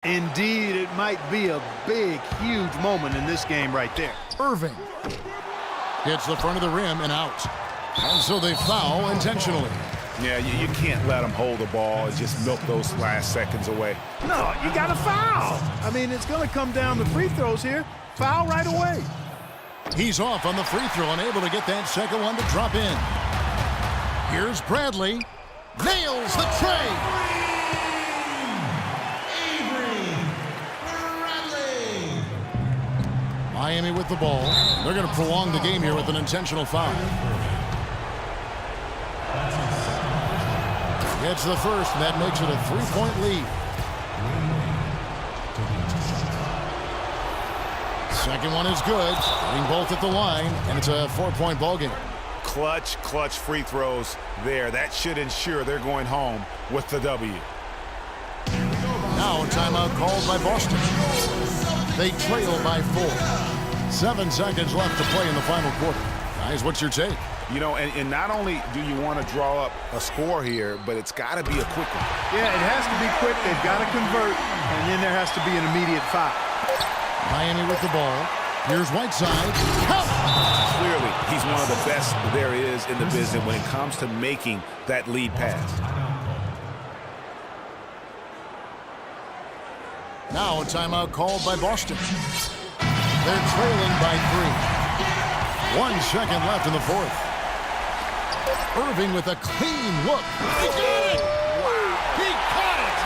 Indeed, it might be a big, huge moment in this game right there. Irving hits the front of the rim and out. And so they foul intentionally. Yeah, you can't let them hold the ball and just milk those last seconds away. No, you got to foul. I mean, it's going to come down to free throws here. Foul right away. He's off on the free throw, unable to get that second one to drop in. Here's Bradley. Nails the tray. Miami with the ball. They're going to prolong the game here with an intentional foul. Gets the first, and that makes it a 3-point lead. Second one is good. Getting both at the line, and it's a 4-point ball game. Clutch free throws there. That should ensure they're going home with the W. Now a timeout called by Boston. They trail by 4. 7 seconds left to play in the final quarter. Guys, what's your take? You know, and not only do you want to draw up a score here, but it's got to be a quick one. Yeah, it has to be quick. They've got to convert, and then there has to be an immediate foul. Miami with the ball. Here's Whiteside. Clearly, he's one of the best there is in the business when it comes to making that lead pass. Now a timeout called by Boston. They're trailing by 3. 1 second left in the fourth. Irving with a clean look. He got it! Wow. He caught it!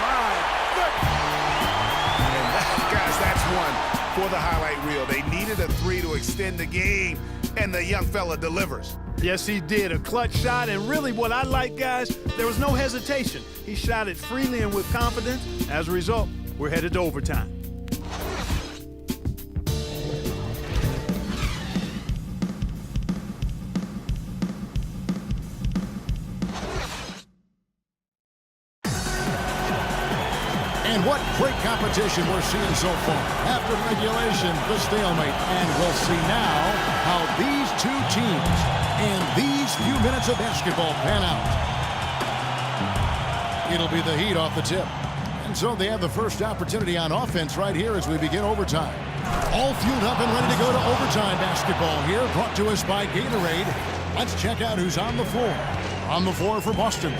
And guys, that's one for the highlight reel. They needed a 3 to extend the game, and the young fella delivers. Yes, he did. A clutch shot, and really what I like, guys, there was no hesitation. He shot it freely and with confidence. As a result, we're headed to overtime. And what great competition we're seeing so far. After regulation, the stalemate. And we'll see now how these two teams and these few minutes of basketball pan out. It'll be the Heat off the tip. And so they have the first opportunity on offense right here as we begin overtime. All fueled up and ready to go to overtime basketball here, brought to us by Gatorade. Let's check out who's on the floor. On the floor for Boston,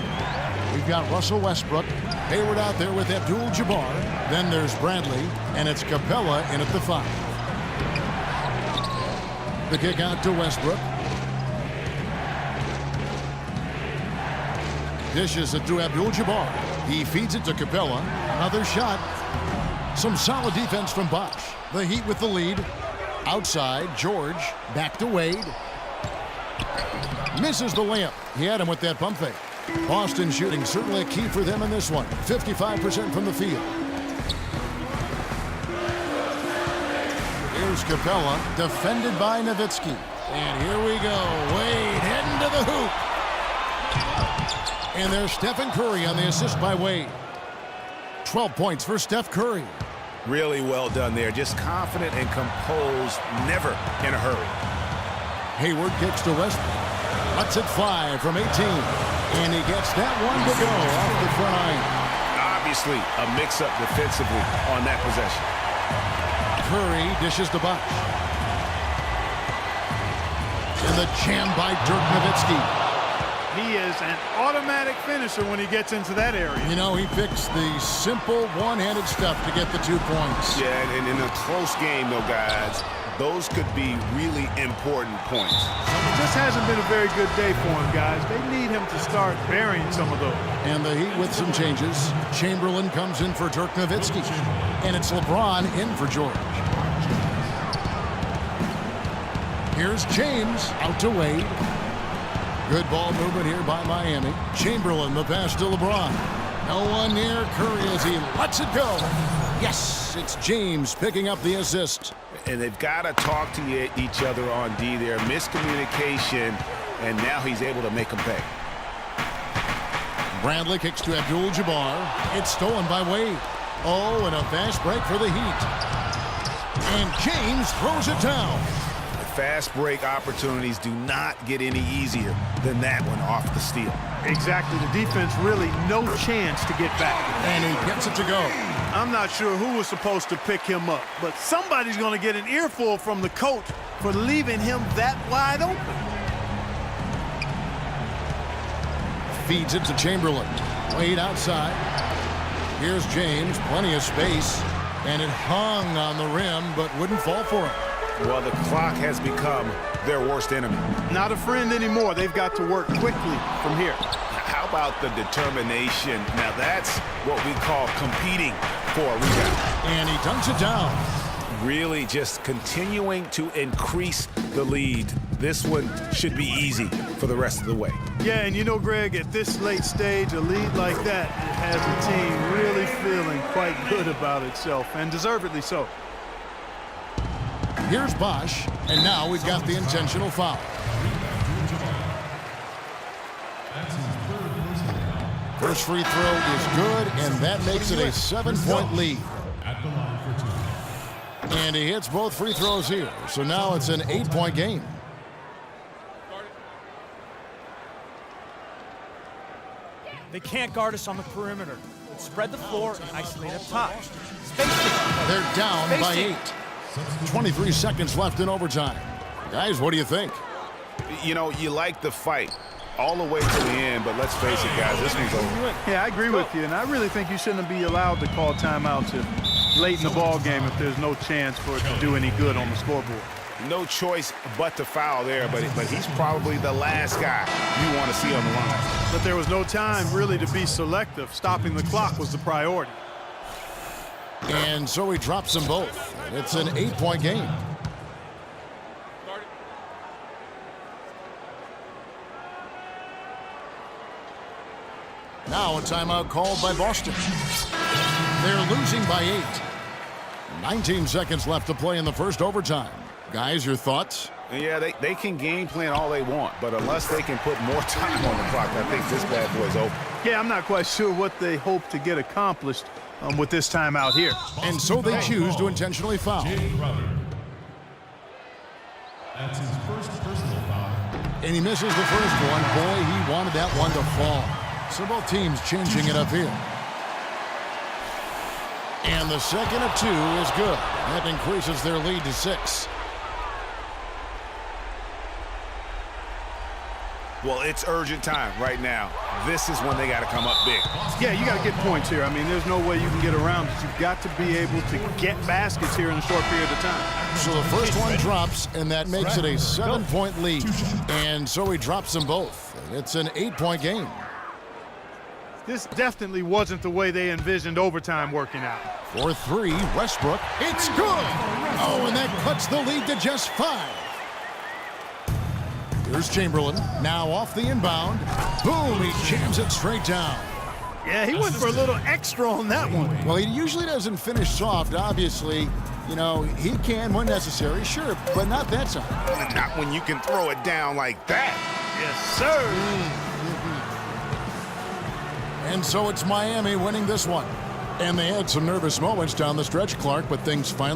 we've got Russell Westbrook. Hayward out there with Abdul-Jabbar. Then there's Bradley, and it's Capella in at the 5. The kick out to Westbrook. Dishes it to Abdul-Jabbar. He feeds it to Capella. Another shot. Some solid defense from Bosh. The Heat with the lead. Outside, George. Back to Wade. Misses the layup. He had him with that pump fake. Boston shooting certainly a key for them in this one. 55% from the field. Here's Capella, defended by Nowitzki. And here we go. Wade heading to the hoop. And there's Stephen Curry on the assist by Wade. 12 points for Steph Curry. Really well done there. Just confident and composed, never in a hurry. Hayward kicks to Westbrook. Lets it fly from 18. And he gets that one to go off the front line. Obviously, a mix-up defensively on that possession. Curry dishes to Bosh. And the jam by Dirk Nowitzki. He is an automatic finisher when he gets into that area. You know, he picks the simple one-handed stuff to get the 2 points. Yeah, and in a close game, though, guys, those could be really important points. It just hasn't been a very good day for him, guys. They need him to start burying some of those. And the Heat with some changes. Chamberlain comes in for Dirk Nowitzki. And it's LeBron in for George. Here's James out to Wade. Good ball movement here by Miami. Chamberlain, the pass to LeBron. No one near Curry as he lets it go. Yes, it's James picking up the assist. And they've got to talk to each other on D there. Miscommunication, and now he's able to make them pay. Bradley kicks to Abdul-Jabbar. It's stolen by Wade. Oh, and a fast break for the Heat. And James throws it down. Fast break opportunities do not get any easier than that one off the steal. Exactly. The defense really no chance to get back. And he gets it to go. I'm not sure who was supposed to pick him up, but somebody's going to get an earful from the coach for leaving him that wide open. Feeds it to Chamberlain. Wade outside. Here's James. Plenty of space. And it hung on the rim, but wouldn't fall for him. Well, the clock has become their worst enemy. Not a friend anymore. They've got to work quickly from here. How about the determination? Now that's what we call competing for a rebound. And he dunks it down. Really just continuing to increase the lead. This one should be easy for the rest of the way. Yeah, and you know, Greg, at this late stage, a lead like that has the team really feeling quite good about itself, and deservedly so. Here's Bosch, and now we've got the intentional foul. First free throw is good, and that makes it a 7-point lead. And he hits both free throws here, so now it's an 8-point game. They can't guard us on the perimeter. Spread the floor and isolate up top. They're down by 8. 23 seconds left in overtime. Guys, what do you think? You know, you like the fight all the way to the end, but let's face it, guys, this one's over. Yeah, I agree with you, and I really think you shouldn't be allowed to call timeouts late in the ball game if there's no chance for it to do any good on the scoreboard. No choice but to foul there, but he's probably the last guy you want to see on the line. But there was no time really to be selective. Stopping the clock was the priority. And so he drops them both. It's an 8-point game. Now a timeout called by Boston. They're losing by 8. 19 seconds left to play in the first overtime. Guys, your thoughts? Yeah, they can game plan all they want, but unless they can put more time on the clock, I think this bad boy's over. Yeah, I'm not quite sure what they hope to get accomplished with this timeout here. And so they choose to intentionally foul. That's his first personal foul. And he misses the first one. Boy, he wanted that one to fall. So both teams changing it up here. And the second of 2 is good. That increases their lead to 6. Well, it's urgent time right now. This is when they got to come up big. Yeah, you got to get points here. I mean, there's no way you can get around it. You've got to be able to get baskets here in a short period of time. So the first one drops, and that makes it a 7-point lead. And so he drops them both. It's an 8-point game. This definitely wasn't the way they envisioned overtime working out. For 3, Westbrook. It's good! Oh, and that cuts the lead to just 5. Here's Chamberlain, now off the inbound. Boom, he jams it straight down. Yeah, he went for a little extra on that one. Well, he usually doesn't finish soft, obviously. You know, he can when necessary, sure, but not that time. Not when you can throw it down like that. Yes, sir. And so it's Miami winning this one. And they had some nervous moments down the stretch, Clark, but things finally